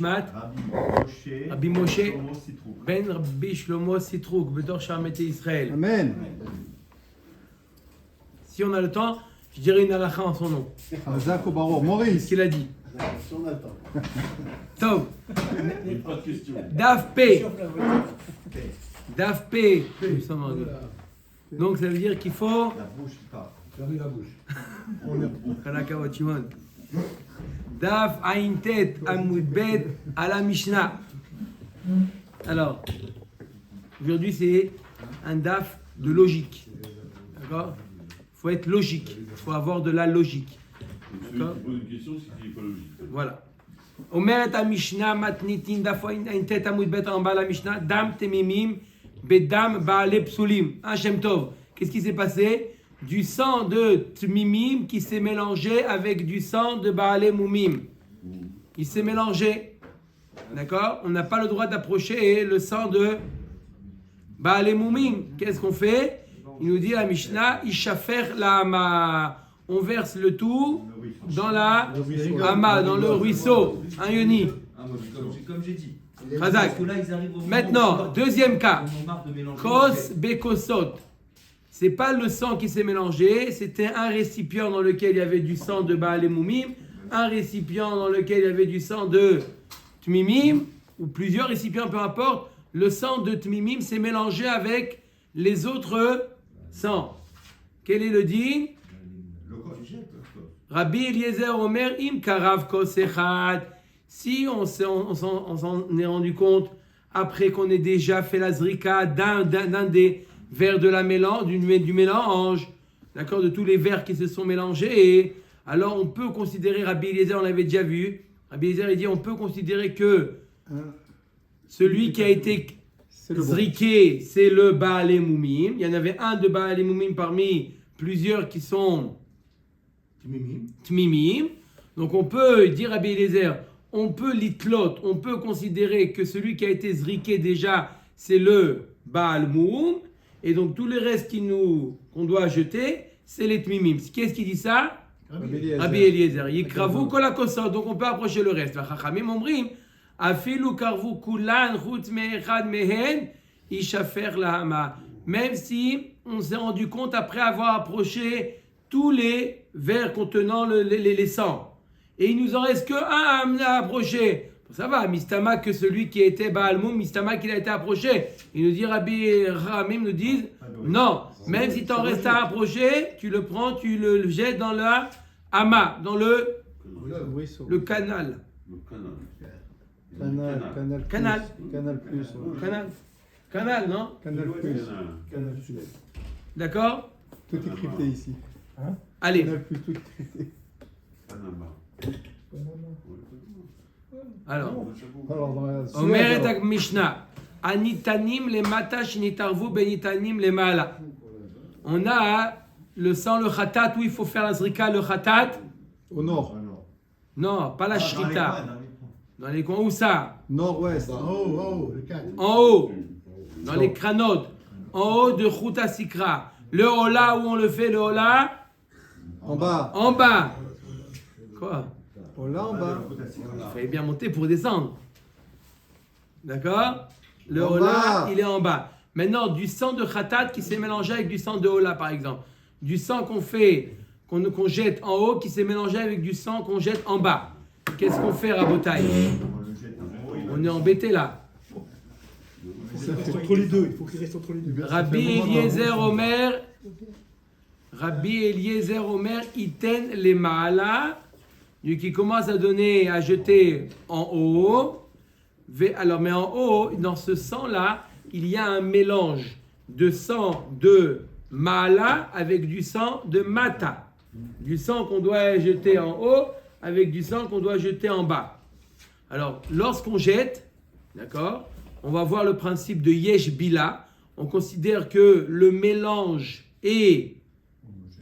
Mat, Rabbi Moshe, Ben Rabbi Shlomo Sitrouk, Bedor Shamete Israël. Amen. Si on a le temps, je dirais une halakha en son nom. Hazak au Barour. Qu'est-ce Maurice. qu'il a dit? Si on a le temps. Tov. Pas de question. Daf P. Daf P. Donc ça veut dire qu'il faut. La bouche qui part. Fermez la bouche. Kalaka Shimon. Daf Ain Tet Amud Bet à la Mishnah. Alors, aujourd'hui c'est un daf de logique. D'accord? Il faut être logique. Il faut avoir de la logique. Celui qui pose une question, c'est qu'il n'est pas logique. Voilà. Omeret à Mishnah matnitin daf Ain Tet Amud Bet en bas la Mishnah. Dam temimim bedam baale psulim. Un Shem Tov. Qu'est-ce qui s'est passé? Du sang de Tmimim qui s'est mélangé avec du sang de Baale Moumim. Il s'est mélangé. D'accord? On n'a pas le droit d'approcher le sang de Baale Moumim. Qu'est-ce qu'on fait? Il nous dit la Mishnah, Ishafer la Hama. On verse le tout dans la Hama, dans le ruisseau. Un Yoni. Comme j'ai dit. Razak. Parce que là, ils arrivent au moment Maintenant, deuxième cas. où on marre de mélanger. Kos Bekosot. C'est pas le sang qui s'est mélangé, c'était un récipient dans lequel il y avait du sang de Baal et Moumim, un récipient dans lequel il y avait du sang de Tmimim, ou plusieurs récipients, peu importe. Le sang de Tmimim s'est mélangé avec les autres sangs. Quel est le din? Rabbi Eliezer Omer im karav kos echad. Si on s'en est rendu compte après qu'on ait déjà fait la zrika d'un des vers de la mélange, du mélange, d'accord, de tous les vers qui se sont mélangés, et alors on peut considérer, Rabbi Eliezer, on l'avait déjà vu, Rabbi Eliezer il dit on peut considérer que celui qui a été zriké, c'est le Baal et Moumim. Il y en avait un de Baal et Moumim parmi plusieurs qui sont Tmimim. Donc on peut dire Rabbi Eliezer, on peut l'itlot, on peut considérer que celui qui a été zriké déjà, c'est le Baal Moum. Et donc, tout le reste qu'on doit jeter, c'est les tmimim. Qu'est-ce qui dit ça? Rabbi Eliezer. Yikravu kol hakosot. Donc, on peut approcher le reste. Chachamim omrim, afilu karvu kulan chutz me'echad mehen, ishafer lahama. Même si on s'est rendu compte après avoir approché tous les verres contenant les sangs. Et il nous en reste qu'un à approcher. Ça va, Mistama que celui qui était Baalmoum, Mistama qu'il a été approché. Il nous dit, Rabbi Ramim nous dit, non, même si t'en restes à approcher, tu le prends, tu le jettes dans la Hama, dans le canal. Canal, non? Canal plus. D'accord? Tout est crypté ici. Allez. Canal plus, tout est crypté. Alors, dans la Omer et Mishnah, Anitanim le mata shinitarvu benitanim le mala. On a le sang, le khatat, où il faut faire la zrika, le khatat. Au nord. Non, pas la shrita. Dans les coins, où ça? Nord-ouest. En haut. Dans les cranotes. En haut de Chuta Sikra. Le hola, où on le fait, le hola? En bas. En bas. Quoi? Là en bas. Il fallait bien monter pour descendre. D'accord? Le En hola, bas. il est en bas. Maintenant, du sang de khatat qui s'est mélangé avec du sang de hola, par exemple. Du sang qu'on jette en haut qui s'est mélangé avec du sang qu'on jette en bas. Qu'est-ce qu'on fait, Rabotai? On est embêté là. Entre les deux, il faut qu'il reste entre les deux. Rabbi Eliezer Omer, iten les maala. Qui commence à donner, à jeter en haut. Alors, mais en haut, dans ce sang-là, il y a un mélange de sang de Maala avec du sang de Mata. Du sang qu'on doit jeter en haut avec du sang qu'on doit jeter en bas. Alors, lorsqu'on jette, d'accord, on va voir le principe de Yesh Bila. On considère que le mélange est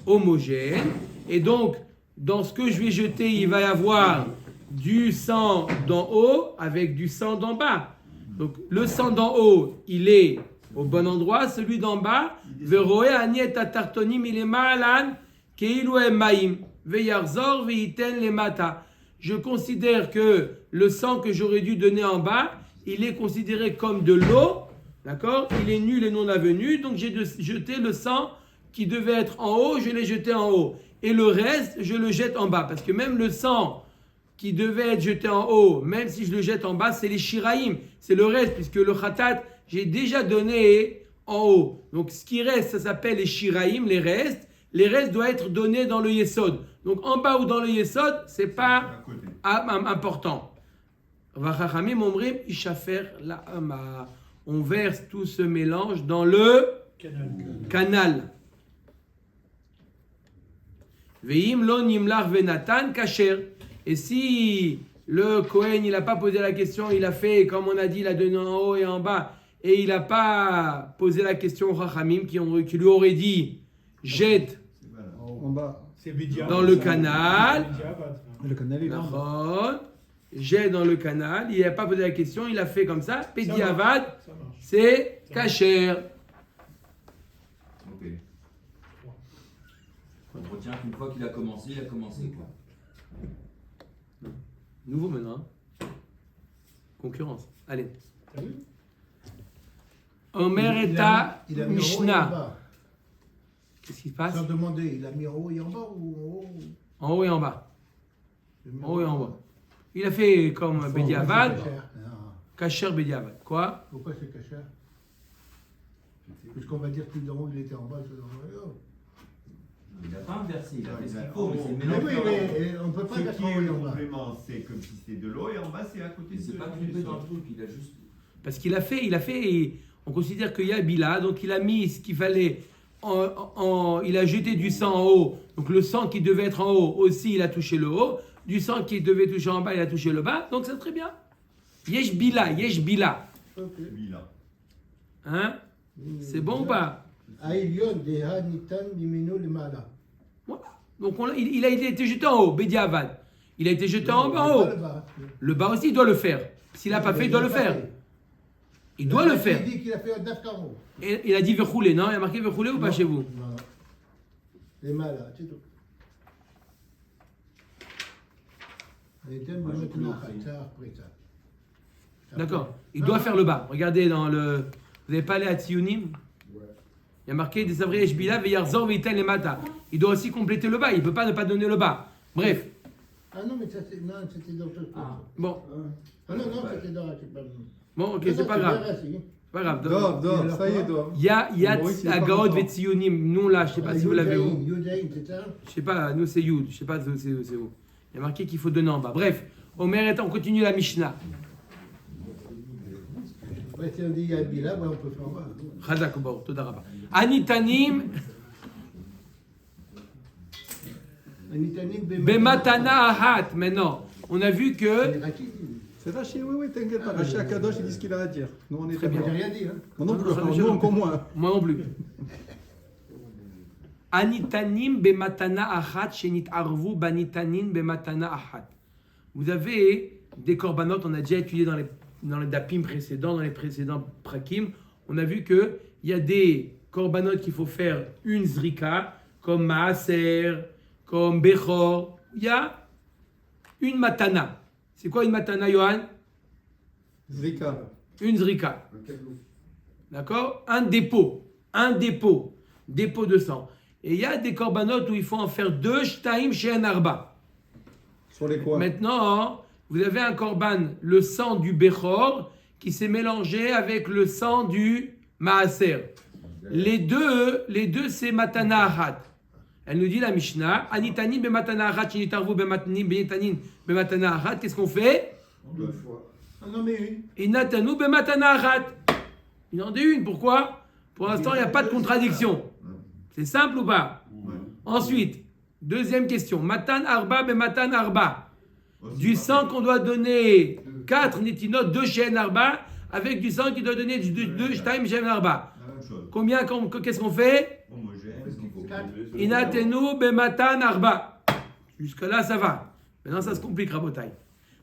homogène. Et donc, dans ce que je vais jeter, il va y avoir du sang d'en haut avec du sang d'en bas. Donc, le sang d'en haut, il est au bon endroit. Celui d'en bas, veroe aniet atartonim il est maalan keilu emaim veyarzor veiten le mata. je considère que le sang que j'aurais dû donner en bas, il est considéré comme de l'eau, d'accord? Il est nul et non avenu, donc j'ai jeté le sang qui devait être en haut, je l'ai jeté en haut. Et le reste, je le jette en bas, parce que même le sang qui devait être jeté en haut, même si je le jette en bas, c'est les shiraïm, c'est le reste, puisque le khatat, j'ai déjà donné en haut. Donc ce qui reste, ça s'appelle les shiraïm, les restes. Les restes doivent être donnés dans le yesod. Donc en bas ou dans le yesod, c'est pas important. Vachachamim omrim ishafer la'ama. On verse tout ce mélange dans le canal. Veim lo nimlar venatan kasher. Et si le Kohen, il n'a pas posé la question, il a fait, comme on a dit, il a donné en haut et en bas, et il n'a pas posé la question aux Chachamim qui lui auraient dit, jette En bas. dans le canal. Le canal est là. Jette dans le canal. Il n'a pas posé la question, il a fait comme ça. Pedi Avad, c'est kasher. Ok. On retient qu'une fois qu'il a commencé, il a commencé quoi. Nouveau maintenant. Concurrence. Allez. Omer eta Il a mis en haut et en Mishnah. bas. Qu'est-ce qui se passe? Sans demander, il a mis en haut et en bas ou en haut? En haut et en bas. Il a mis En haut et en bas. Il a fait comme Pourquoi Bediavad. c'est cacher? Non. Kasher Bediavad. Quoi? Pourquoi c'est caché? Puisqu'on va dire que tout en haut il était en bas, tout en haut. Il n'a pas inversé, il a fait ce qu'il Mais faut, mais c'est le Mais mélange. oui, mais on ne peut pas Ce mettre qui en haut est et le en bas. complément, c'est comme si c'était de l'eau et en bas c'est à côté Il de s'est pas trompé dans le truc, il a juste. Parce qu'il a fait, on considère qu'il y a Bila, donc il a mis ce qu'il fallait, il a jeté du sang en haut, donc le sang qui devait être en haut aussi, il a touché le haut, du sang qui devait toucher en bas, il a touché le bas, donc c'est très bien. Yesh Bila. Ok. Bila. Hein? C'est bon ou pas? Aïlion, Deha, Nitan, Mimino, le Mala. Voilà. Donc il a été jeté en haut, Bediavad. Il a été jeté en haut. Le bas aussi, il doit le faire. S'il n'a pas fait, il doit le faire. Il doit le faire. Il dit qu'il a fait un daf en haut. Et il a dit verroulé, non? Il a marqué verroulé ou pas chez vous? Non. Les Mala, c'est tout. Et thème, Moi, je maintenant, peux ça, après ça. D'accord. Il doit faire le bas. Regardez dans le. Vous n'avez pas allé à Tzionim? Il y a marqué des avriers Shbila ve yarzor veitan le mata. Il doit aussi compléter le bas. Il ne peut pas ne pas donner le bas. Bref. Ah non, mais ça, c'était dans autre chose. Bon. Ah non, c'était dans. C'est pas. Bon, ok, Non, c'est non, pas grave. bien assis. C'est pas grave. Dov, ça y est, Dov. Il y a Maurice, il est pas Agaot content. ve Tzionim. Nous là, je ne sais pas si vous l'avez vous. Yudaïn, c'est ça? Je sais pas, nous c'est Yud. Je sais pas si c'est vous. Il y a marqué qu'il faut donner en bas. Bref. Omer est on continue la Mishnah. Ouais, si on dit Yabila, on peut faire en bas. Chazak Bo, Toda Rabba. Anitanim Anitanim, bematana ahat. Maintenant, on a vu que. C'est Rachid, oui, t'inquiète pas. Rachid Akadosh, il dit ce qu'il a à dire. Nous, on est Très d'accord. bien. J'ai rien dit, hein. Moi non plus, Non, non, nous encore moins. Moi non plus. Anitanim bematana ahat shenit arvu banitanin bematana ahat. Vous avez des korbanot, on a déjà étudié dans les dapim précédents, dans les précédents prakim. On a vu qu'il y a des korbanot qu'il faut faire une zrika, comme maaser, comme bechor. Il y a une matana. C'est quoi une matana, Johan? Zrika. Une zrika. D'accord? Un dépôt de sang. Et il y a des korbanot où il faut en faire deux, shtaim chez un arba. Sur les quoi? Maintenant, vous avez un korban, le sang du bechor, qui s'est mélangé avec le sang du maaser. Les deux c'est matana ahat. Elle nous dit la Mishnah, anitanin be matana ahat, shenitarvu be matanin be matana ahat. Qu'est-ce qu'on fait? Deux fois. Ah non, mais une. Inatanu be matana ahat. Il en dit une, pourquoi? Pour l'instant, il n'y a pas de contradiction. C'est simple ou pas? Ouais. Ensuite, deuxième question, matan arba be matan arba. Du sang qu'on doit donner 4 nitinot, 2 shen arba, avec du sang qui doit donner 2 shtaim shen arba. La même chose. Combien, qu'est-ce qu'on fait? Homogène. Inatenu be matan arba. Jusque là, ça va. Maintenant, ça se complique, Rabotai.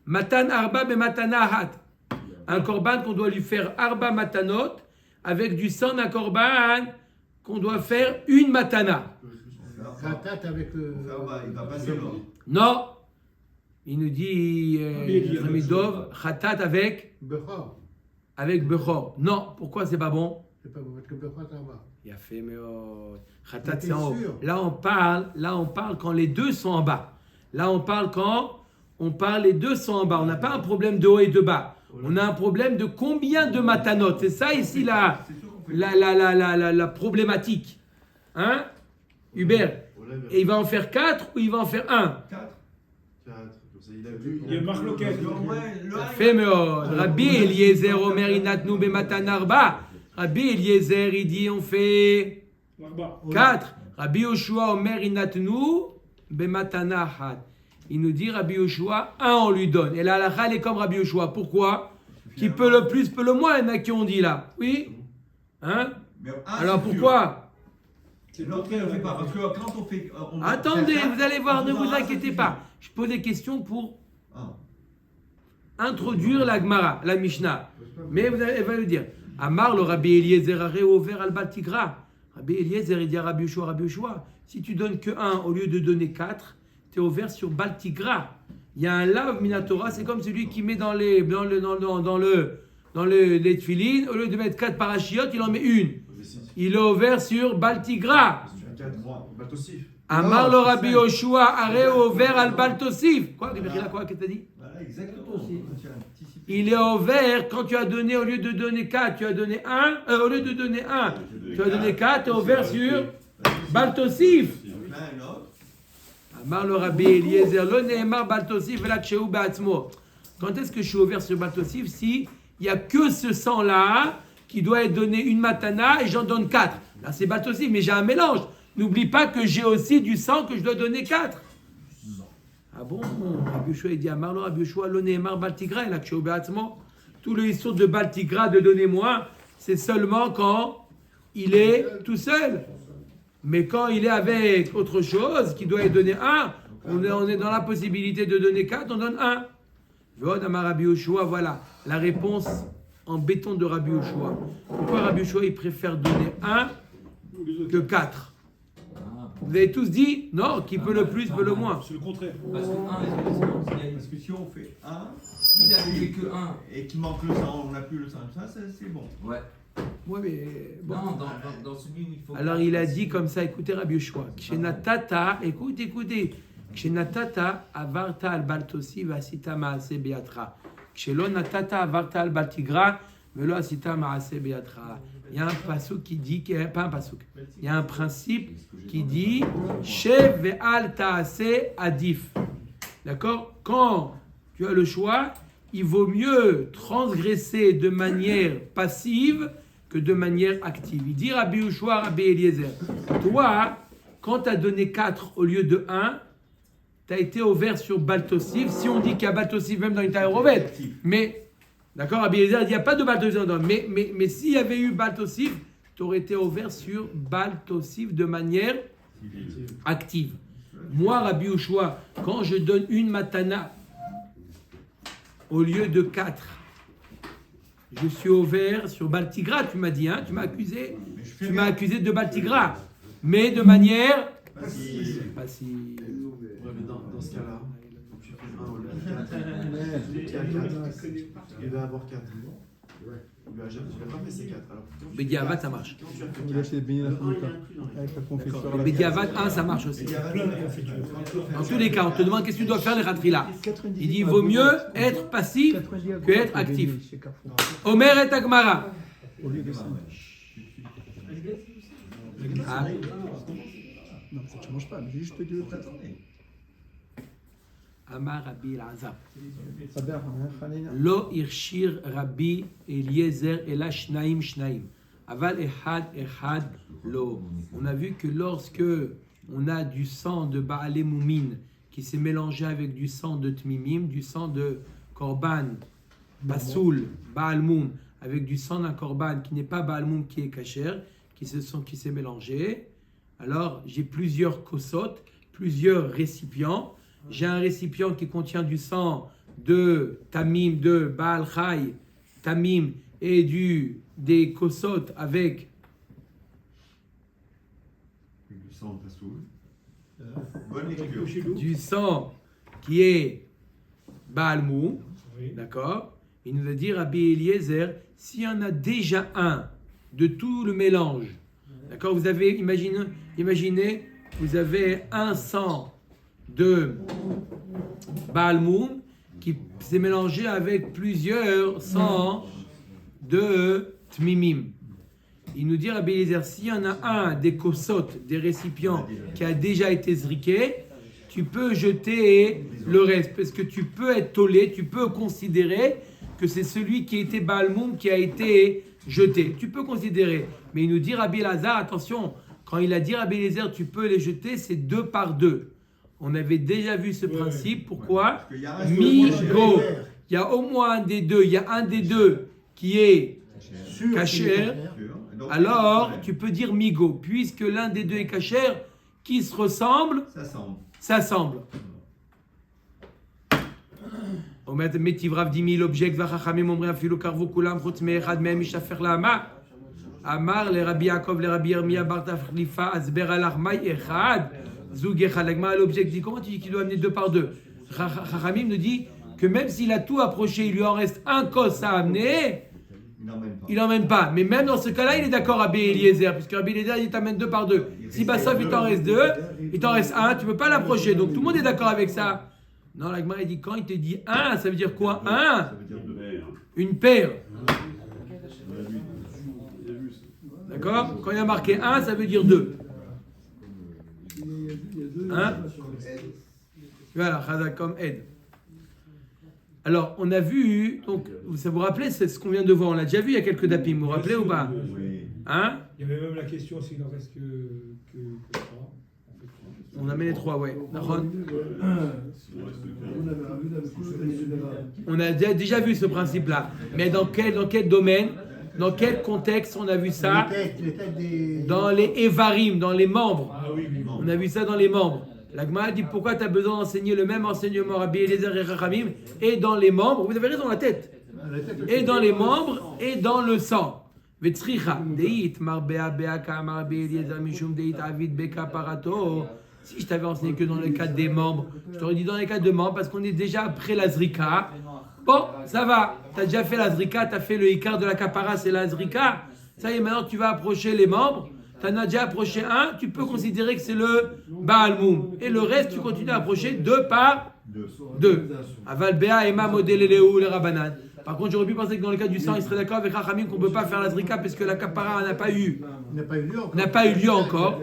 Matan arba be matana ahat. Un korban qu'on doit lui faire arba matanot, avec du sang d'un korban qu'on doit faire une matana. Ratat avec. Il va passer l'eau. Non. Il nous dit, notre ami Dov, Khatat Bechor. avec Bechor. Non, pourquoi c'est pas bon? C'est pas bon, parce que Bechor, ça va. Il a fait, mais Khatat, t'es c'est en haut. sûr? Là, on parle quand les deux sont en bas. Là, on parle quand les deux sont en bas. On n'a pas un problème de haut et de bas. On a un problème de combien de matanot. C'est ça ici la problématique. Hein, Hubert? Et il va en faire 4 ou il va en faire 1? 4. Il y a Marc Loquet. Fait, mais Rabbi Eliezer Omer Inatnu Bematan Arba. Rabbi Eliezer, il dit on fait 4. Rabbi Yoshua Omer Inatnu Bematan Ahad. Il nous dit Rabbi Yoshua, 1 on lui donne. Et la halakha elle est comme Rabbi Yoshua. Pourquoi? Qui peut le plus, peut le moins. Il y en a qui ont dit là. Oui? Hein? Alors pourquoi? L'autre, on ne fait pas. Parce que quand on fait. Attendez, vous allez voir, on ne vous vous aura inquiétez ça, pas. Je pose des questions pour Ah. introduire la Gemara, la Mishnah. Mais vous allez, elle va le dire. Amar le Rabbi Eliezer a réouvert al Baltigra. Rabbi Eliezer, il dit à Rabbi Yoshua, si tu donnes que 1 au lieu de donner 4, tu es ouvert sur Baltigra. Il y a un lave Minatora, c'est comme celui qui met dans les tefilines, au lieu de mettre 4 parachiotes, il en met une. Il est ouvert sur Baltigra. Amar le Rabbi Yoshua a réouvert al Baltosif. Quoi, qu'est-ce que tu as dit? Voilà, exactement. Tu as anticipé. Il est ouvert quand tu as donné, au lieu de donner 4, tu as donné 1. Au lieu de donner 1, tu as donné 4, tu es ouvert sur Baltosif. Là, un autre. Amar le Rabbi Eliezer, lo ne'emar Baltosif vela tsheu ba'atzmo. Quand est-ce que je suis ouvert sur Baltosif? Si il n'y a que ce sang-là qui doit être donné une matana et j'en donne 4. Là, c'est Baltosif, mais j'ai un mélange. N'oublie pas que j'ai aussi du sang que je dois donner 4. Ah bon? Rabbi Yoshua, il dit Amar le Rabbi Yoshua, lo ne'emar Baltigra, vela tsheu ba'atzmo. Tout le histoire de Baltigra, de donner moins, c'est seulement quand il est tout seul. Mais quand il est avec autre chose, qui doit être donné 1, on est dans la possibilité de donner 4, on donne 1. Rabbi Yoshua, voilà la réponse en béton de Rabbi Yoshua. Pourquoi Rabbi Yoshua il préfère donner 1 que 4? Vous avez tous dit non, qui peut le plus peut le moins. C'est le contraire. Parce que 1 Parce que si on fait 1 s'il avait fait que 1. et qu'il manque le sang, on n'a plus le sang, ça c'est bon. Ouais. Ouais, mais bon. Non, dans celui où il faut. Alors il a dit comme ça, écoutez Rabbi Yoshua, Kshenatata, écoutez, Kshenatata avarta al baltosi vasita maase beatra. Kshelo natata avarta al baltigra velo asita maase beatra. Il y a un pasuk qui dit, pas un pasuk, il y a un principe qui dit Shev ve'al taase adif. D'accord? Quand tu as le choix, il vaut mieux transgresser de manière passive que de manière active. Il dit Rabbi Yoshua, Rabbi Eliezer, toi, quand tu as donné 4 au lieu de 1, tu as été ouvert sur Baltosif. Si on dit qu'il y a Baltosif même dans une taille rovette, mais, d'accord, Rabbi Eliezer, il n'y a pas de Baltosif dedans. Mais s'il y avait eu Baltosif, tu aurais été ouvert sur Baltosif de manière active. Moi, Rabbi Yoshua, quand je donne une matana au lieu de 4, je suis ouvert sur Baltigra, tu m'as dit, hein, tu m'as accusé de Baltigra, mais de manière passive. Ouais, mais dans ce cas-là, tu fais 1 au lieu de 4. Il va avoir 4. Il n'a pas fait ses 4. Bédiavat, ça marche. Quand tu as fait Vous 4, lâchez bien la un, il faute, a inclus dans les avec la quatre. confesseur. Bédiavat 1, ça marche aussi. Dans tous les cas, on te demande qu'est-ce que tu dois faire les ratri-là. Il dit il vaut mieux être passif que être actif. Omer et Agmara. Au lieu de 5. Ah. Non, ça ne change pas, mais j'ai juste dit le contraire. Amar Rabbi Elazar. Saber, Khalina. Lo irshir Rabbi Eliezer ela shnaim shnaim. Aval echad lo. On a vu que lorsque on a du sang de Baalé Moumin qui s'est mélangé avec du sang de Tmimim, du sang de Korban, Basoul, Baal Moum, avec du sang d'un Korban qui n'est pas Baal Moum qui est kasher, qui s'est mélangé. Alors j'ai plusieurs kosot, plusieurs récipients. J'ai un récipient qui contient du sang de Tamim, de Baal Chai, Tamim, et des kosot avec Du sang de Tassoul. Bonne lecture. du sang qui est Baal Moum, d'accord? Il nous a dit, Rabbi Eliezer, s'il y en a déjà un de tout le mélange, d'accord? Vous avez, imaginez, vous avez un sang de Baal Moum qui s'est mélangé avec plusieurs sangs de Tmimim. Il nous dit, Rabbi Eliezer, s'il y en a un des kosot, des récipients, qui a déjà été zriké, tu peux jeter le reste, parce que tu peux être tolé, tu peux considérer que c'est celui qui était Baal Moum qui a été jeté. Tu peux considérer. Mais il nous dit, Rabbi Elazar, attention, quand il a dit Rabbi Eliezer, tu peux les jeter, c'est 2 par 2. On avait déjà vu ce principe. Pourquoi? Parce qu'il y a un Migo. Il y a au moins un des deux. Il y a un des deux qui est kasher. Alors, tu peux dire migo. Puisque l'un des deux est kasher, qui se ressemble, ça semble. אומרת מטיבריו דימי לאובג'קט והחכמים אומרים אפילו קרבו כולם חוץ מאחד מהם ישפך לאמה. אמר לרבי יעקב לרבי ירמיה בר תחליפה הסבר הלך מאי אחד זוג אחד. הגמרא l'object dit comment tu dis qu'il doit amener 2 par 2? Chachamim nous dit que même s'il a tout approché, il lui en reste un kos à amener, il n'emmène pas. Mais même dans ce cas-là, il est d'accord Rabbi Eliezer, puisque Rabbi Eliezer il t'amène 2 par 2. Si Bassof il t'en reste 2, il t'en reste 1, tu ne peux pas l'approcher. Donc tout le monde est d'accord avec ça. Non, la Gemara dit quand il te dit 1, ça veut dire quoi? 1, une paire. D'accord? Quand il y a marqué 1, ça veut dire 2. 1. Voilà, Chazak comme aide. Alors, on a vu, donc, ça vous rappelez, c'est ce qu'on vient de voir, on l'a déjà vu il y a quelques dapim, vous vous rappelez ou pas? Hein? Il y avait même la question s'il n'en reste que 3. On a mis les 3, ouais. On a déjà vu ce principe-là. Mais dans quel domaine, dans quel contexte on a vu ça? Dans les Evarim, dans les membres. On a vu ça dans les membres. La Gemara dit pourquoi tu as besoin d'enseigner le même enseignement Rabbi Eliezer et Chachamim et dans les membres. Vous avez raison, la tête. Et dans les membres et dans le sang. Vetzricha. Deit marbea beaka marbe Eliezer mishum deit avid beka parato. Si je t'avais enseigné que dans le cas des membres, je t'aurais dit dans les cas de membres parce qu'on est déjà après la zrika. Bon, ça va. Tu as déjà fait la zrika, tu as fait le ikar de la kapara, c'est la zrika. Ça y est, maintenant tu vas approcher les membres. Tu en as déjà approché un, tu peux considérer que c'est le Baal Moum. Et le reste, tu continues à approcher 2 par 2. Aval Bea Ema Model Eleu le Rabanan. Par contre, j'aurais pu penser que dans le cas du sang, il serait d'accord avec Rachamim qu'on ne peut pas faire la zrika parce que la kapara n'a pas eu lieu encore.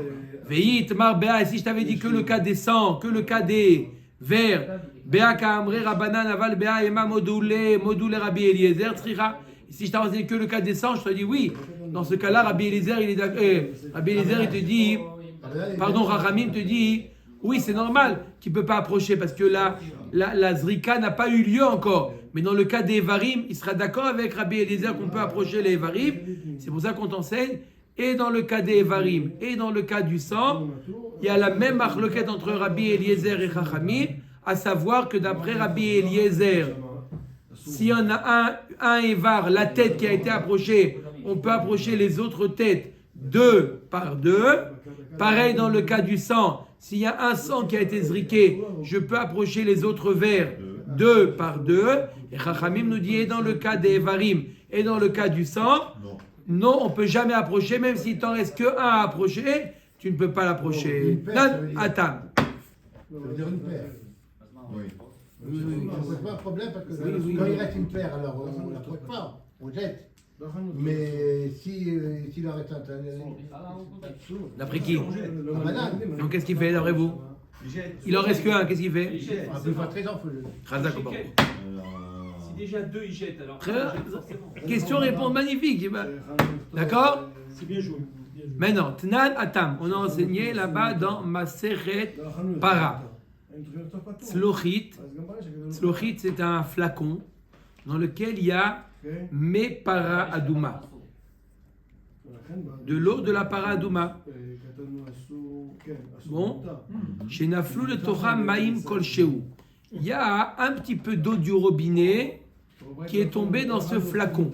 Veit Mar Bea, et si je t'avais dit que le cas des sangs, que le cas des vers, Bea Kaamre Rabanan Aval Bea Ema Module Rabbi Eliezer Trira. Si je t'avais enseigné que le cas des sangs, je t'aurais dit oui. Dans ce cas-là, Rabbi Eliezer, il te dit, pardon, Rachamim te dit, oui, c'est normal qu'il ne peut pas approcher parce que la zrika n'a pas eu lieu encore. Mais dans le cas des Evarim, il sera d'accord avec Rabbi Eliezer qu'on peut approcher les Evarim. C'est pour ça qu'on t'enseigne. Et dans le cas des Evarim et dans le cas du sang, il y a la même marloquette entre Rabbi Eliezer et Rachamim, à savoir que d'après Rabbi Eliezer, s'il y en a un Evar, la tête qui a été approchée, on peut approcher les autres têtes 2 par 2. Pareil dans le cas du sang, s'il y a un sang qui a été zriqué, je peux approcher les autres vers 2 par 2. Et Chachamim nous dit, et dans le cas des Evarim et dans le cas du sang, non, on ne peut jamais approcher, même s'il t'en reste que un à approcher, tu ne peux pas l'approcher. Non, attends. Ça veut dire une paire. Oui. Ça pose pas un problème parce que quand il reste une paire, alors on ne l'approche pas, on jette. Mais s'il en reste un, D'après qui? banane. Donc qu'est-ce qu'il fait d'après vous? Il en reste qu'un, qu'est-ce qu'il fait? On peut faire très enfant. Chazak au Si déjà 2 ils jettent, alors. Question-réponse magnifique. D'accord? C'est bien joué. Maintenant, Tnan Atam, on a enseigné là-bas dans Maseret Para. Tzlochit, c'est un flacon dans lequel il y a mes para adouma. De l'eau de la para adouma. Bon, chez Naflou le Torah Maïm Kolsheu. Il y a un petit peu d'eau du robinet qui est tombée dans ce flacon.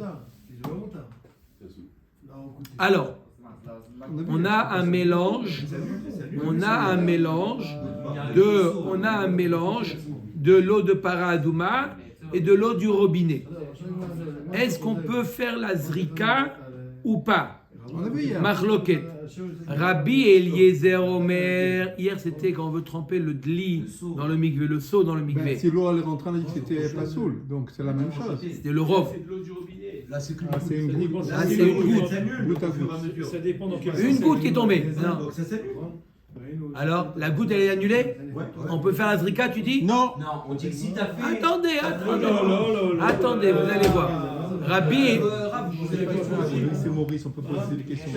Alors, on a un mélange de l'eau de Paradouma et de l'eau du robinet. Est-ce qu'on peut faire la zrika ou pas? On a vu hier. Marloket. Rabbi Eliezer Omer. Hier, c'était quand on veut tremper le dli dans le mikvé, le seau dans le Ben, mikvé. si l'eau elle est rentrée, on a dit que c'était pas saoul, donc c'est la même chose. C'était le rov. C'est de l'eau du robinet. Là, c'est qu'une Ah, c'est une goutte. Ah, c'est une goutte. Goutte à goutte. Ça dépend dans quel Une sens goutte elle qui est est. tombée. Non. Donc ça s'annule. Alors, la goutte, elle est annulée? On peut faire la zrika, tu dis? Non. Non, on dit que si t'as fait. Attendez, Oh attendez. là là là là. Attendez, vous allez voir. Rabbi, C'est Maurice, on peut poser des questions.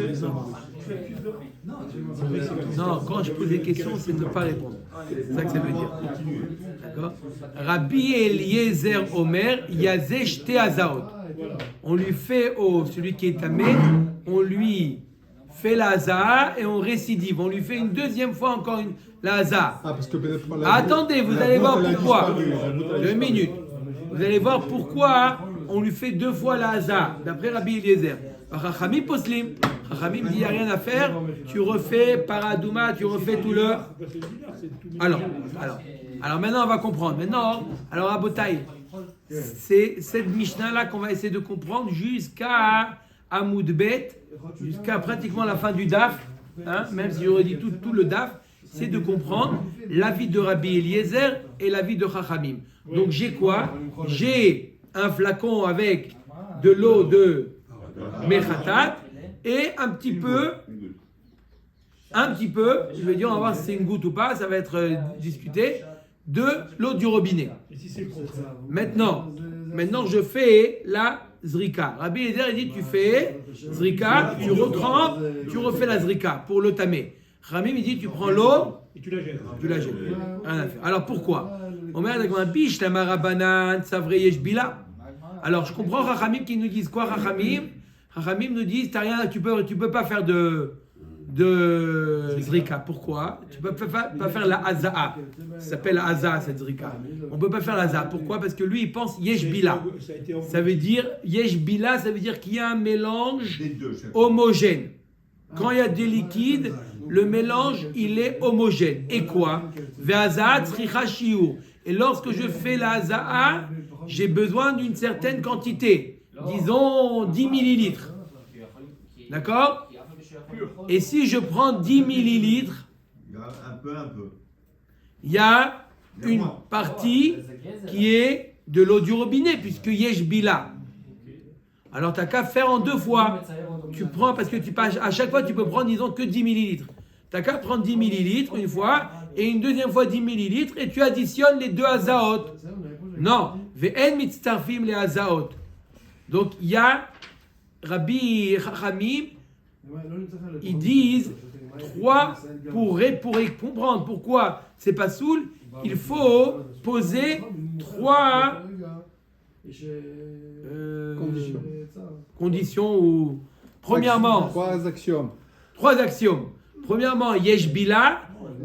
non, quand je pose des questions, c'est ne pas répondre. C'est ça que ça veut dire. D'accord? Rabbi Eliezer Omer, Yazeh Shte Azaot. On lui fait au celui qui est tamé, on lui fait la haza et on récidive. On lui fait une deuxième fois encore la haza. Ah, parce que peut-être Attendez, vous allez voir pourquoi. Deux 2 minutes. Vous allez voir pourquoi on lui fait 2 fois la haza, d'après Rabbi Eliezer. Chachamim poslim. Chachamim dit il n'y a rien à faire. Tu refais Paradouma, tu refais tout le. Alors maintenant on va comprendre. Maintenant, alors à Botaï, c'est cette Mishnah-là qu'on va essayer de comprendre jusqu'à Amoudbet, jusqu'à pratiquement la fin du Daf, hein, même si j'aurais dit tout le Daf, c'est de comprendre l'avis de Rabbi Eliezer et l'avis de Chachamim. Donc j'ai quoi? J'ai un flacon avec de l'eau de Mechatat et un petit peu, je vais dire, on va voir si c'est une goutte ou pas, ça va être discuté, de l'eau du robinet. Et si c'est le contraire? Maintenant je fais la zrika. Rabbi Eliezer il dit tu fais zrika, tu retrempes, tu refais la zrika pour le tamer. Ramim il dit tu prends l'eau, Et tu la jettes. tu la jettes. Rien à faire. Alors pourquoi? Omer un biche la marabanan savre yeshbila. Alors je comprends Rachamim qui nous disent quoi? Rachamim nous disent t'as rien, tu peux pas faire de zrika. Pourquoi? Tu peux pas faire la haza'a. Ça s'appelle la haza'a cette zrika. On peut pas faire la haza'a. Pourquoi? Parce que lui il pense yeshbila. Ça veut dire yeshbila, ça veut dire qu'il y a un mélange Les deux, chef. homogène. Quand il y a des liquides, le mélange il est homogène. Et quoi? Ve'haza'a tzricha shiur. Et lorsque je fais la haza'a, j'ai besoin d'une certaine quantité. Disons 10 millilitres. D'accord? Et si je prends 10 millilitres, Il y a un peu. il y a une partie qui est de l'eau du robinet, puisque yeshbila. Alors, tu n'as qu'à faire en 2 fois. Tu prends, parce que à chaque fois, tu peux prendre, disons, que 10 millilitres. Tu n'as qu'à prendre 10 millilitres une fois, et une deuxième fois 10 millilitres, et tu additionnes les 2 hazaot. Non, ve'en mitztarfim les hazaot. Donc, il y a Rabbi Chachamim, ils disent 3 pour comprendre pourquoi c'est pas soul, il faut poser 3 conditions ou premièrement 3 axiomes. 3 axiomes. Premièrement, yeshbila.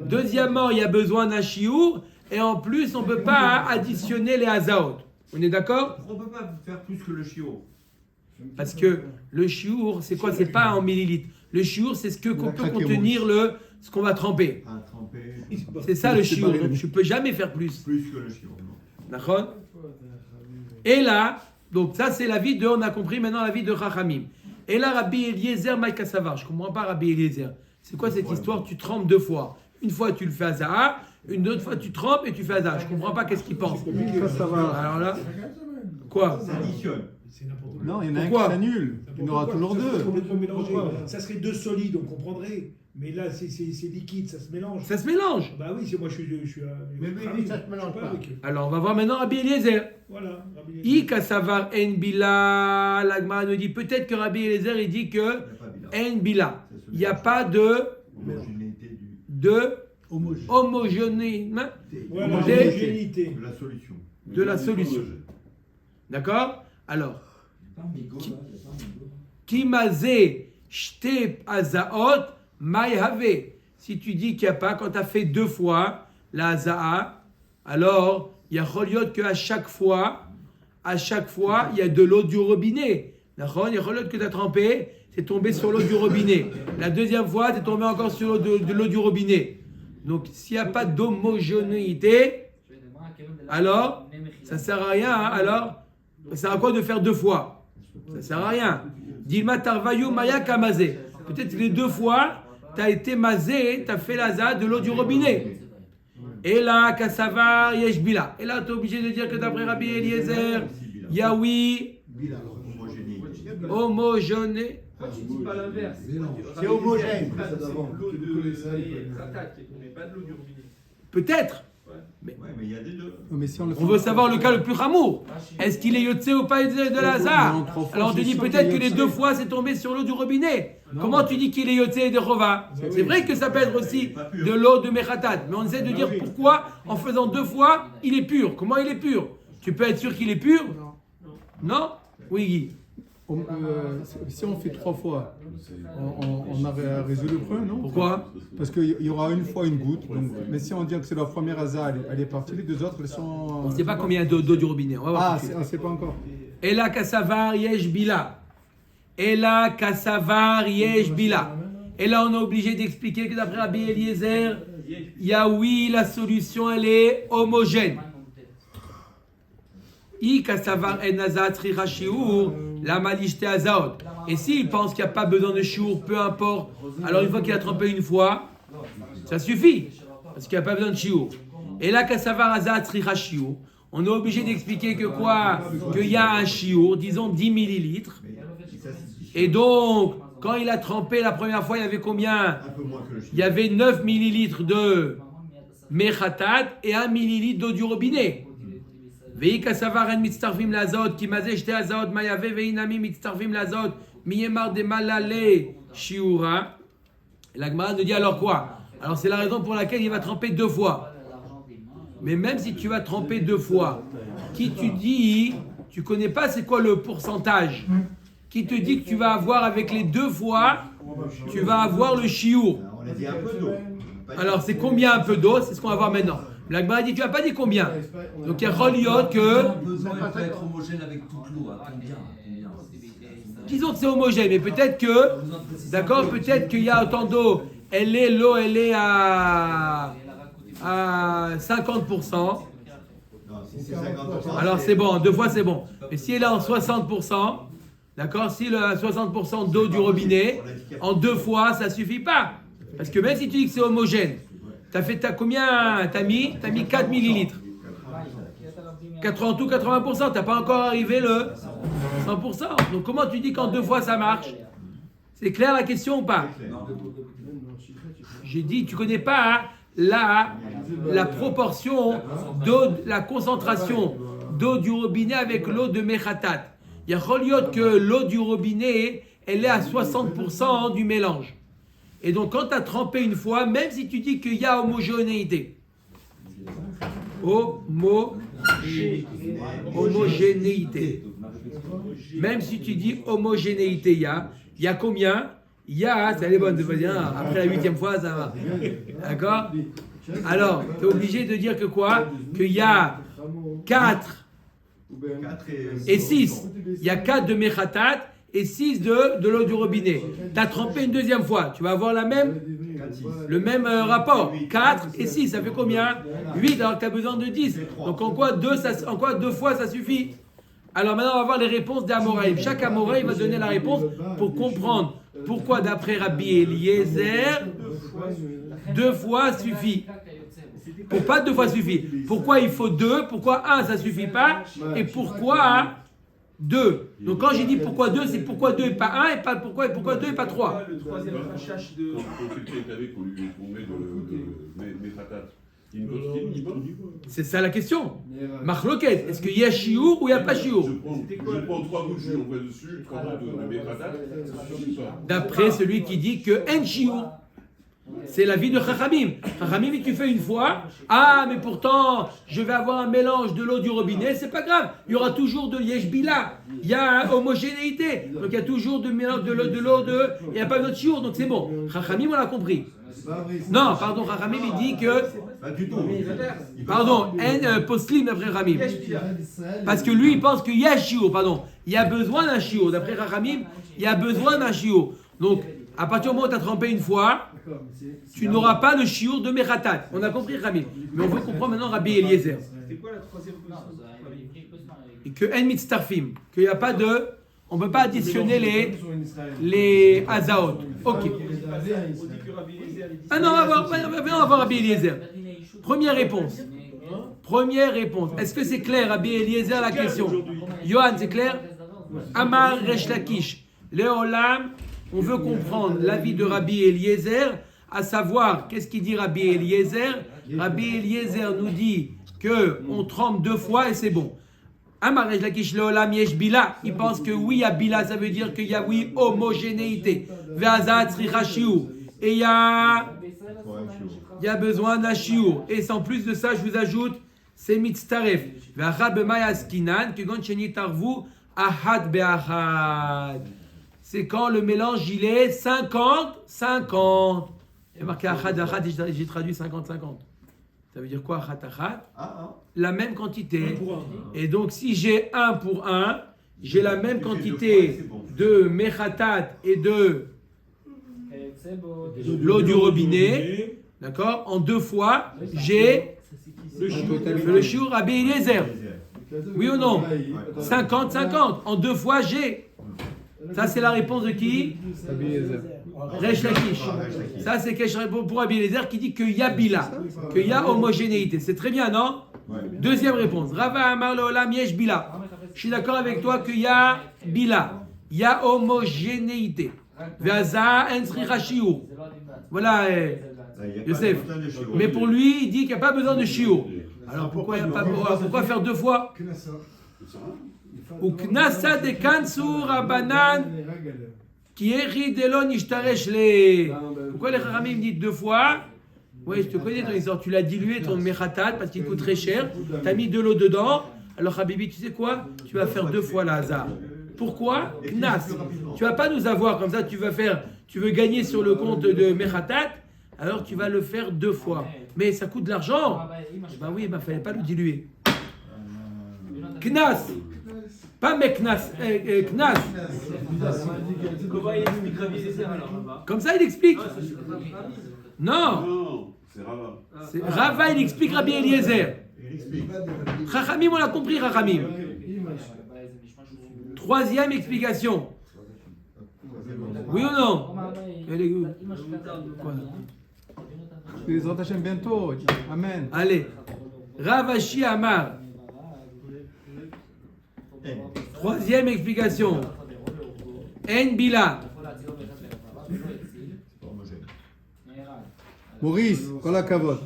Deuxièmement, il y a besoin d'un chiour. Et en plus, on ne peut pas additionner les hazaot. On est d'accord? On ne peut pas faire plus que le chiot. Parce que le chiour, c'est quoi? C'est pas en millilitres. Le chiour, c'est ce que peut craquer contenir ce qu'on va tremper. À tremper C'est ça le C'est chiour. pas les- Donc je ne peux jamais faire plus. plus que le chiot. non. D'accord? Et là, donc ça c'est l'avis de, on a compris maintenant l'avis de Chachamim. Et là, Rabbi Eliezer Maïka Savar, je ne comprends pas Rabbi Eliezer. C'est quoi cette histoire? Tu trempes 2 fois. Une fois tu le fais à Zaha, une autre fois tu trempes et tu fais à Zaha. Je ne comprends pas qu'est-ce qu'il pense. Ça va. Alors là, quoi? Ça additionne. C'est n'importe quoi. Non, il y en a un Pourquoi? qui s'annule. Il y en aura toujours 2. C'est complètement mélangé. Ça serait 2 solides, on comprendrait. Mais là, c'est liquide, ça se mélange. Ça se mélange. Bah oui, c'est moi, je suis Mais ça se mélange pas. avec eux. Alors on va voir maintenant Rabbi Eliezer. Voilà. Rabbi Eliezer. Ika Savar En Bila. L'Agmara nous dit peut-être que Rabbi Eliezer il dit que Il n'y a pas bilan. En Bila. Ça se Il n'y a mélange. pas Homogénéité de Homogène. homogénéité Voilà, Des- l'homogénéité. de la solution. de la solution. D'accord? Alors, Kimazé Shte Azaot Maïhave. Si tu dis qu'il n'y a pas, quand tu as fait 2 fois la Azaa, alors il y a Choliot qu'à chaque fois, il y a de l'eau du robinet. D'accord? Il y a Choliot que tu as trempé, c'est tombé sur l'eau du robinet. La deuxième fois, c'est tombé encore sur de l'eau du robinet. Donc, s'il n'y a pas d'homogénéité, alors ça sert à rien. Hein. Alors, ça sert à quoi de faire 2 fois? Ça sert à rien. Dilma tarvayu maya kamazé. Peut-être que les 2 fois, tu as été mazé, tu as fait l'aza de l'eau du robinet. Et là, kassavar yeshbila. Et là, tu es obligé de dire que d'après Rabbi Eliezer, Yaoui, homogène. Tu dis pas l'inverse. C'est homogène. C'est l'eau de Khatat qui est tombée, pas de l'eau du robinet. Peut-être. Ouais, mais il y a des deux. Mais si on le fait On veut savoir le cas le plus ramour. Est-ce qu'il est yotze ou pas yotze de l'azar? Alors on te dit peut-être que les 2 fois c'est tombé sur l'eau du robinet. Comment tu dis qu'il est yotze de Rova? C'est vrai que ça peut être aussi de l'eau de Mechatat. Mais on essaie de dire pourquoi en faisant 2 fois il est pur. Comment il est pur? Tu peux être sûr qu'il est pur? Non? Oui Guy. Si on fait 3 fois, on a résolu le problème, non? Pourquoi? Parce qu'il y aura une fois une goutte. Donc, mais si on dit que c'est la première Aza, elle est partie, les 2 autres, elles sont. On ne sait pas combien d'eau du robinet. On va voir. Ah, on ne sait pas encore. Ela kassavar yesh bila. Ela kassavar yesh bila. Et là, on est obligé d'expliquer que d'après Rabbi Eliezer, oui, la solution, elle est homogène. I kassavar en azat rira shiur, la malishte azaot. Et s'il pense qu'il n'y a pas besoin de shiur, peu importe, alors une fois qu'il a trempé une fois, ça suffit. Parce qu'il n'y a pas besoin de shiur. Et là, kassavar azat rira shiur, on est obligé d'expliquer que quoi? Qu'il y a un shiur, disons 10 millilitres. Et donc, quand il a trempé la première fois, il y avait combien? Il y avait 9 millilitres de mechatat et 1 millilitre d'eau du robinet. Vei kasavar en mitzarvim lazot, ki mazeh shte azot, mayave veinami mitzarvim lazot, miyemar de malale shiura. La Gemara nous dit alors quoi? Alors c'est la raison pour laquelle il va tremper 2 fois. Mais même si tu vas tremper 2 fois, qui tu dis, tu connais pas c'est quoi le pourcentage? Qui te dit que tu vas avoir avec les 2 fois, tu vas avoir le chiour. On a dit un peu d'eau. Alors c'est combien un peu d'eau? C'est ce qu'on va voir maintenant. La Gemara dit tu n'as pas dit combien. Donc il y a reliot que. Besoin peut être homogène avec toute l'eau. Disons que c'est homogène, mais peut-être que. D'accord, peut-être qu'il y a autant d'eau. L'eau elle est à 50%. Non, si c'est 50%. Alors c'est bon, 2 fois c'est bon. Mais si elle est en 60%, d'accord, si le 60% d'eau du robinet, en 2 fois ça suffit pas. Parce que même si tu dis que c'est homogène, t'as combien? T'as mis 4 millilitres. 80%, t'as pas encore arrivé le 100%. Donc comment tu dis qu'en 2 fois ça marche? C'est clair la question ou pas? J'ai dit, tu connais pas hein, la proportion d'eau, la concentration d'eau du robinet avec l'eau de Mechatat. Il y a reliot que l'eau du robinet, elle est à 60% du mélange. Et donc quand tu as trempé une fois, même si tu dis qu'il y a homogénéité, homogénéité, même si tu dis homogénéité, il y a combien? Il y a, c'est les bonnes, après la 8e fois, ça va. D'accord? Alors, tu es obligé de dire que quoi? Qu'il y a 4 et 6. Il y a 4 de Mechatat et 6 de l'eau du robinet. Tu as trempé une 2e fois. Tu vas avoir le même rapport. 4 et 6, ça fait combien? 8, alors que tu as besoin de 10. Donc en quoi 2 fois ça suffit? Alors maintenant, on va voir les réponses d'Amoraïm. Chaque Amoraïm va donner la réponse pour comprendre pourquoi, d'après Rabbi Eliezer, 2 fois suffit. Pourquoi 2 fois suffit? Pourquoi il faut 2? Pourquoi 1 ça suffit pas? Et pourquoi 2? Donc quand j'ai dit pourquoi 2, c'est pourquoi 2 et pas 1 et pas pourquoi 2 et pas 3. Le 3e crachage de. Quand quelqu'un est avec, on met de Mechatat. Il y a une quantité minimum. C'est ça la question. Machloket, est-ce qu'il y a chiour ou il n'y a pas chiour? Je prends 3 gouttes de jus, on met dessus, 3 gouttes de Mechatat, ça suffit pas. D'après celui qui dit que en chiour. C'est l'avis de Chachamim. Chachamim, tu fais une fois, mais pourtant, je vais avoir un mélange de l'eau du robinet, c'est pas grave. Il y aura toujours de yeshbila. Il y a homogénéité. Donc il y a toujours de mélange de l'eau, il n'y a pas d'autre chiour, donc c'est bon. Chachamim, on l'a compris. Non, pardon, Chachamim, il dit que. Pas du tout. Pardon, poslim d'après Chachamim. Parce que lui, il pense qu'il y a chiour, pardon. Il y a besoin d'un chiour. D'après Chachamim, il y a besoin d'un chiour. Donc, À partir du moment où tu as trempé une fois, tu n'auras pas le shiur de Mechatat. On a compris, Rami. Mais on veut comprendre maintenant Rabbi Eliezer. C'était quoi la troisième position? Et que En Mitztarfim, qu'il n'y a pas de. On ne peut pas additionner les Azaot. Ok. On dit que Rabbi Eliezer, il dit. Ah non, on va voir Rabbi Eliezer. Première réponse. Est-ce que c'est clair, Rabbi Eliezer, la question? Johan, c'est clair? Amar Resh Lakish. Léolam, on veut comprendre l'avis de Rabbi Eliezer, à savoir, qu'est-ce qu'il dit Rabbi Eliezer? Rabbi Eliezer nous dit qu'on trempe 2 fois et c'est bon. Amar Resh Lakish Léolam Yesh Bila. Il pense que oui, à Bila, ça veut dire qu'il y a oui, homogénéité. Ve'azat Tzricha Shiur. Et il y a besoin d'un shiur. Et sans plus de ça, je vous ajoute, c'est mitztaref. C'est quand le mélange, il est 50-50. Il y a marqué achad, j'ai traduit 50-50. Ça veut dire quoi, achad? La même quantité. Et donc, si j'ai 1 pour 1, j'ai la même quantité de mechatat et de l'eau du robinet. D'accord? En 2 fois, j'ai le shiur Rabbi Eliezer. Oui ou non? 50-50. En 2 fois, j'ai. Ça, c'est la réponse de qui? Resh Lakish. Ça, c'est pour Rabbi Eliezer qui dit qu'il y a bila, qu'il y a homogénéité. C'est très bien, non? Deuxième réponse. Rava Amar Leolam Yesh Bila. Je suis d'accord avec toi qu'il y a bila. Il y a homogénéité. Ve'aza en tzricha shiur. Voilà, Yosef. Mais pour lui, il dit qu'il n'y a pas besoin de shiur. Alors pourquoi faire 2 fois? Ou knasa de kansur abanan qui eri delon ishtaresh le. Pourquoi les Haramim disent 2 fois? Oui, je te connais ton histoire. Tu l'as dilué ton mechatat parce qu'il coûte très cher. Tu as mis de l'eau dedans. Alors Habibi, tu sais quoi? Tu vas faire 2 fois la hasard. Pourquoi? Knas. Tu vas pas nous avoir comme ça. Tu veux gagner sur le compte de mechatat. Alors tu vas le faire 2 fois. Mais ça coûte de l'argent. Ben oui, il fallait pas le diluer. Knas. Pas meknas. Knas. Comment il explique Rabbi Eliezer alors? Comme ça, il explique. Non. Non, c'est Rava. Rava, il explique Rabbi Eliezer. Chachamim, on l'a compris, Chachamim. 3e explication. Oui ou non? Quoi? Les autres Hachem bientôt. Amen. Allez. Ravashi Amar. 3e explication. En Bila. Maurice, kol hakavod.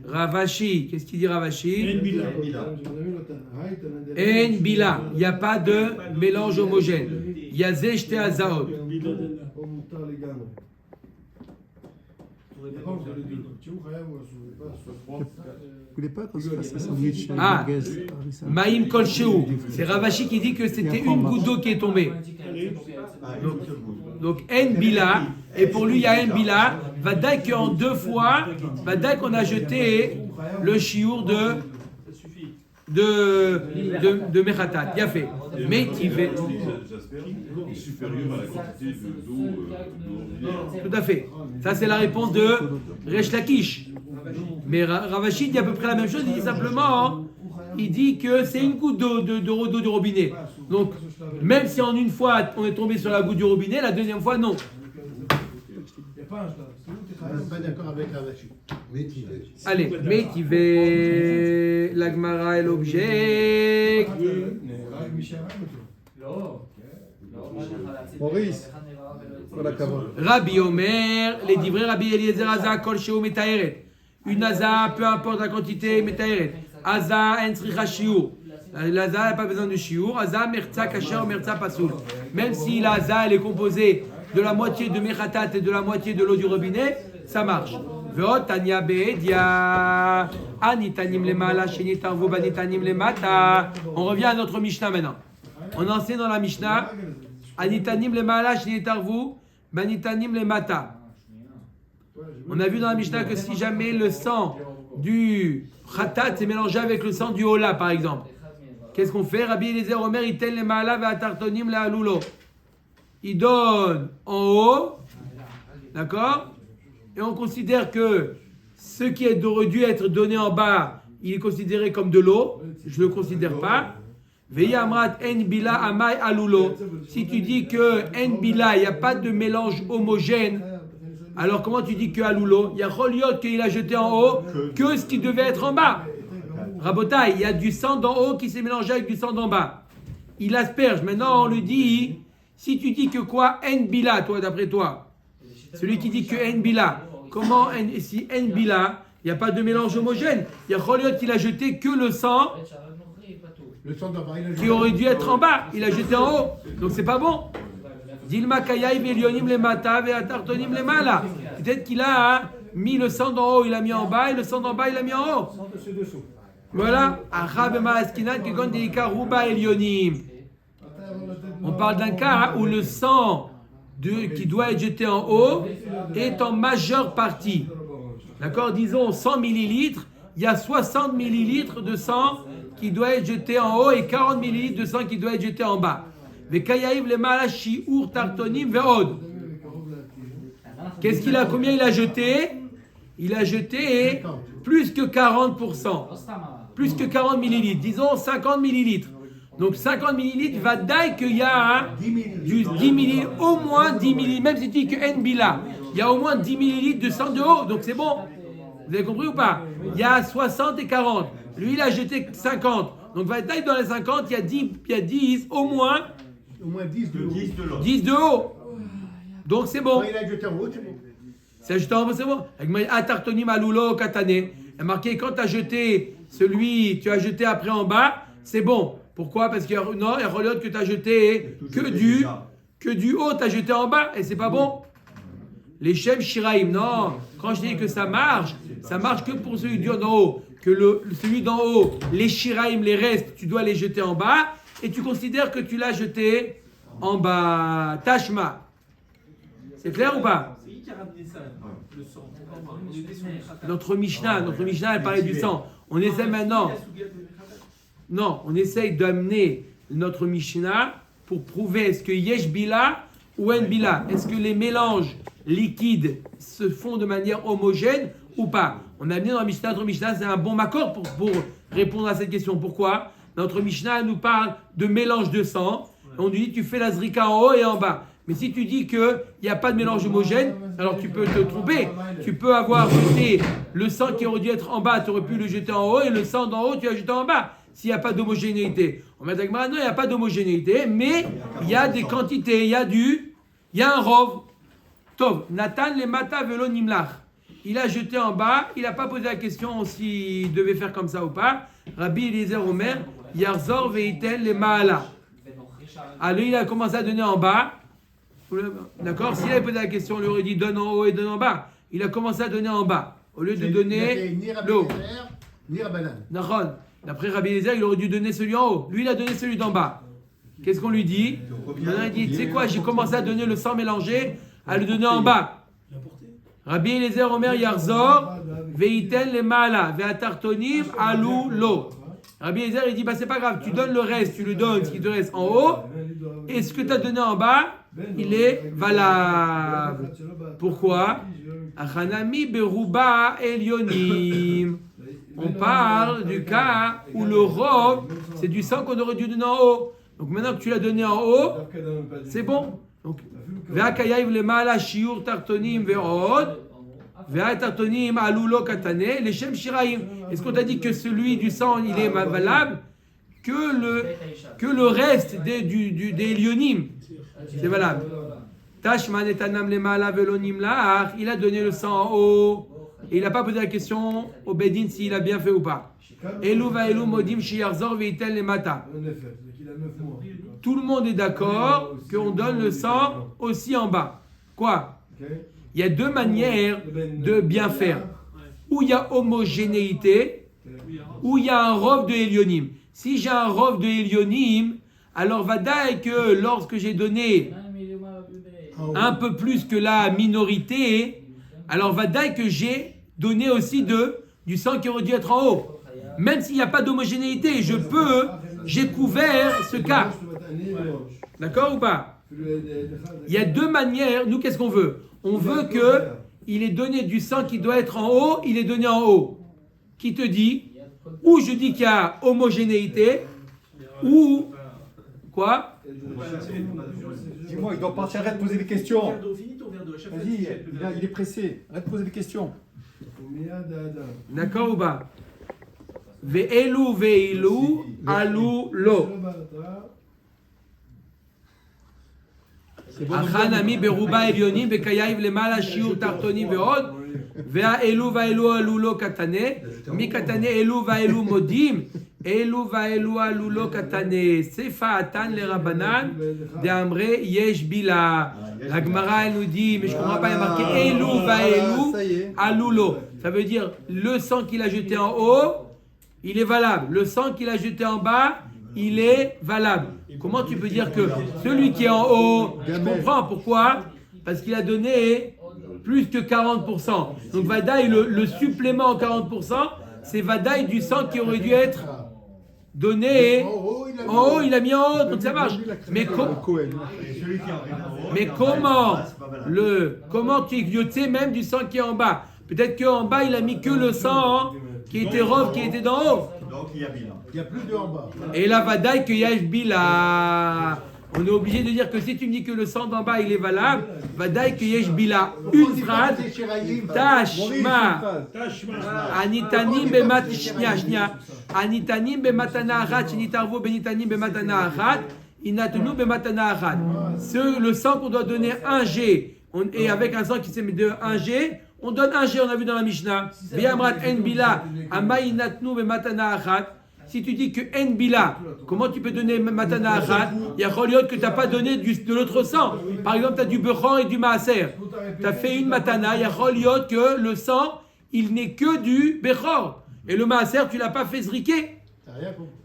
Ravashi. Qu'est-ce qu'il dit Ravashi? En Bila. En Bila. Il n'y a pas de mélange homogène. Il y a Zeshte Azaot. Vous voulez pas qu'on se fasse un sandwich Ah. merguez? Maïm Kolcheu. C'est Ravashi qui dit que c'était une goutte d'eau qui est tombée. Donc En Bila. Et pour lui, il y a En Bila. Vadaï qu'en 2 fois, Vadaï qu'on a jeté le shiur de Mechatat. Il a fait. Mais il fait. J'espère supérieur à la quantité d'eau. Tout à fait. Ça, c'est la réponse de Resh Lakish. Mais Ravashi dit à peu près la même chose. Il dit simplement, hein, il dit que c'est une goutte d'eau du robinet. Donc, même si en 1 fois on est tombé sur la goutte du robinet, la 2e fois non. Je ne suis pas d'accord avec Ravashi. Allez, Métivé, la Gemara et l'objet. Maurice, kol hakavod. Rabbi Omer, les divrei Rabbi Eliezer Aza, Kol Sheu Metaeret. Une Aza, peu importe la quantité, Metaeret. Aza, en tzricha shiur. L'Aza n'a pas besoin de shiur. Aza, merza kasher, merza pasoul. Même si l'Aza, elle est composée de la moitié de mechatat et de la moitié de l'eau du robinet, ça marche. Veot tanya be'edia. Anitanim lemala, shenitarvu banitanim lemata. On revient à notre Mishnah maintenant. On enseigne dans la Mishnah. Anitanim lemala, shenitarvu banitanim lemata. On a vu dans la Mishnah que si jamais le sang du khatat s'est mélangé avec le sang du hola, par exemple, Qu'est-ce qu'on fait? Rabbi Eliezer Omer, il telle les ma'ala ve'atartonim le'alulo. Il donne en haut, d'accord? Et on considère que ce qui aurait dû être donné en bas, il est considéré comme de l'eau. Je ne le considère pas. Ve'yamrat en bila amay alulo. Si tu dis que en bila, il n'y a pas de mélange homogène, alors comment tu dis que alulo? Il y a Choliot qu'il a jeté en haut que ce qui devait être en bas. Rabotai, il y a du sang d'en haut qui s'est mélangé avec du sang d'en bas. Il asperge. Maintenant, on lui dit, si tu dis que quoi? En bila, toi, d'après toi. Celui qui dit que en bila. Comment, si en bila, il n'y a pas de mélange homogène. Il y a Choliot qu'il a jeté que le sang qui aurait dû être en bas. Il a jeté en haut. Donc, c'est pas bon. Dilma kayaï velionim le mata ve'atartonim le mala. Peut-être qu'il a mis le sang d'en haut, il a mis en bas, et le sang d'en bas, il a mis en haut. Voilà. On parle d'un cas où le sang qui doit être jeté en haut est en majeure partie. D'accord? Disons 100 millilitres, il y a 60 millilitres de sang qui doit être jeté en haut et 40 millilitres de sang qui doit être jeté en bas. Qu'est-ce qu'il a? Combien il a jeté? Il a jeté plus que 40%. Plus que 40 millilitres. Disons 50 millilitres. Donc 50 millilitres, va dire qu'il y a du 10 millilitres, au moins 10 millilitres. Même si tu dis que Nbila, il y a au moins 10 millilitres de sang de haut. Donc c'est bon. Vous avez compris ou pas? Il y a 60 et 40. Lui, il a jeté 50. Donc va dire dans les 50, il y a 10 au moins 10 de haut. 10 de haut. Donc c'est bon. Quand il a jeté en haut, c'est bon. C'est jeté en haut, c'est bon. Avec Atartonim Alulo Katane. Il est marqué quand tu as jeté tu as jeté après en bas, c'est bon. Pourquoi? Parce qu'il y a Rolot que tu as jeté que du haut, tu as jeté en bas et c'est pas bon. Les Shem Shiraim, non. Quand je dis que ça marche que pour celui d'en haut. Que celui d'en haut, les Shiraim, les restes, tu dois les jeter en bas et tu considères que tu l'as jeté en bas. Tashma. C'est clair ou pas? C'est qui qui a ramené ça? Le sang. On était sur les khatat. Notre Mishnah, elle parlait du sang. On essaie maintenant. Non, on essaye d'amener notre Mishnah pour prouver est-ce que Yesh Bila ou En Bila. Est-ce que les mélanges liquides se font de manière homogène ou pas? On a amené dans la Mishnah, notre Mishnah, c'est un bon accord pour répondre à cette question. Pourquoi? Notre Mishnah elle nous parle de mélange de sang. On nous dit tu fais la zrika en haut et en bas. Mais si tu dis qu'il n'y a pas de mélange homogène, alors tu peux te tromper. Tu peux avoir jeté le sang qui aurait dû être en bas, tu aurais pu le jeter en haut, et le sang d'en haut, tu l'as jeté en bas. S'il n'y a pas d'homogénéité. On va dire non, il n'y a pas d'homogénéité, mais il y a des quantités, il y a un rov. Tov, Nathan le mata velo nimlach. Il a jeté en bas, il n'a pas posé la question s'il devait faire comme ça ou pas. Rabbi Eliezer Omer, Yarzor veitel le maala. Alors il a commencé à donner en bas. D'accord? S'il avait posé la question, on lui aurait dit donne en haut et donne en bas. Il a commencé à donner en bas. Au lieu de donner l'eau. Ni Rabbanan. D'accord. D'après Rabbi Eliezer, il aurait dû donner celui en haut. Lui, il a donné celui d'en bas. Qu'est-ce qu'on lui dit? Maintenant, il dit, tu sais quoi, j'ai commencé à donner le sang mélangé, à le donner en bas. Rabbi Eliezer Omer Yarzor, Veiten le Mala, Veatartonim, Alou Lo. Rabbi Eliezer, il dit, bah c'est pas grave, tu donnes le reste, tu lui donnes ce qui te reste en haut, et ce que tu as donné en bas, il est valable. Pourquoi? Achanami Beruba Elionim. On parle du cas où le rov, c'est du sang qu'on aurait dû donner en haut. Donc maintenant que tu l'as donné en haut, c'est bon. Donc, Ve'akayav le mala shiur tartonim ve'od, ve'atartonim alulo katane, les shem shiraim. Est-ce qu'on t'a dit que celui du sang, il est valable? Que le reste des Elionim, c'est valable. Tashman etanam le mala velonim la'ach, il a donné le sang en haut. Et il n'a pas posé la question au Bedin s'il a bien fait ou pas. Elou va elou modim shiyarzor veitel le mata. Tout le monde est d'accord qu'on donne le sang aussi en bas. Quoi? Il y a deux manières de bien faire. Où il y a homogénéité, où il y a un rov de Elionim. Si j'ai un rov de Elionim, alors va dire que lorsque j'ai donné un peu plus que la minorité, alors va dire que j'ai donné aussi du sang qui aurait dû être en haut. Même s'il n'y a pas d'homogénéité, je peux j'ai couvert ce cas. D'accord ou pas? Il y a deux manières. Nous, qu'est-ce qu'on veut? On veut que il est donné du sang qui doit être en haut, il est donné en haut. Qui te dit? Ou je dis qu'il y a homogénéité, ou quoi? Dis-moi, il doit partir, arrête de poser des questions. Vas-y, il est pressé, arrête de poser des questions. D'accord ou pas? Ve'elu ve'ilu alu lo. Achanami beruba elyonim bekayaiv lemala shiur tartonim ve'od ve'elu ve'elu alu lo katane mikatane elu ve'elu modim elu ve'elu alu lo katane sefa atan le rabanan de amre yesh bila. La Gemara elle nous dit mais je comprends pas, il y a marqué elu ve'elu alu lo. Ça veut dire le sang qu'il a jeté en haut, il est valable. Le sang qu'il a jeté en bas, il est valable. Comment tu peux dire que celui qui est en haut, je comprends pourquoi? Parce qu'il a donné plus que 40%. Donc Vadaï, le supplément en 40%, c'est Vadaï du sang qui aurait dû être donné. En haut, il a mis en haut, donc ça marche. Mais comment tu es même du sang qui est en bas? Peut-être qu'en bas, il a mis que le sang qui était rove, qui était d'en haut. Donc il y a bilan. Il y a plus de en bas. Et la vadaï que Yash Bila. On est obligé de dire que si tu me dis que le sang d'en bas il est valable, vadaï que Yesh Bila. Une phrase. Tashma. Anitanim bemat shnia. Anitanim bematana achat. Shinitarvo benitanim bematana achat. Inatunu bematana achat. Le sang qu'on doit donner 1 G. Et avec un sang qui s'est mis de 1 G. On donne 1 G, on a vu dans la Mishnah. Biamrat en bila, amay natnu be matana achat. Si tu dis que en bila, comment tu peux donner matana achat? Il y a Choliot que tu n'as pas donné de l'autre sang. Par exemple, tu as du bechor et du maaser. Tu as fait une matana, il y a Choliot que le sang, il n'est que du bechor. Et le maaser, tu ne l'as pas fait zriquer.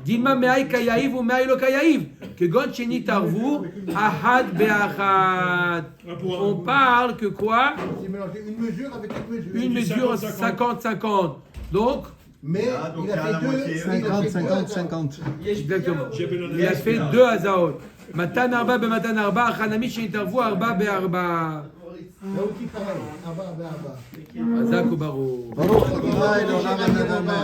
Dilma me'ay kayaïv ou me'ay lo kayaïv. Que God sheni tarvu ahad be'achad. On parle que quoi? C'est mélangé une mesure avec Une mesure 50-50. Donc, mais il a fait deux. 50. exactement. Il a fait 2 azaot. Matan arba be matan arba. Achanami sheni tarvu arba be arba. Là aussi pareil. Abba. Azak ou baro. Baruch Adonai, l'olam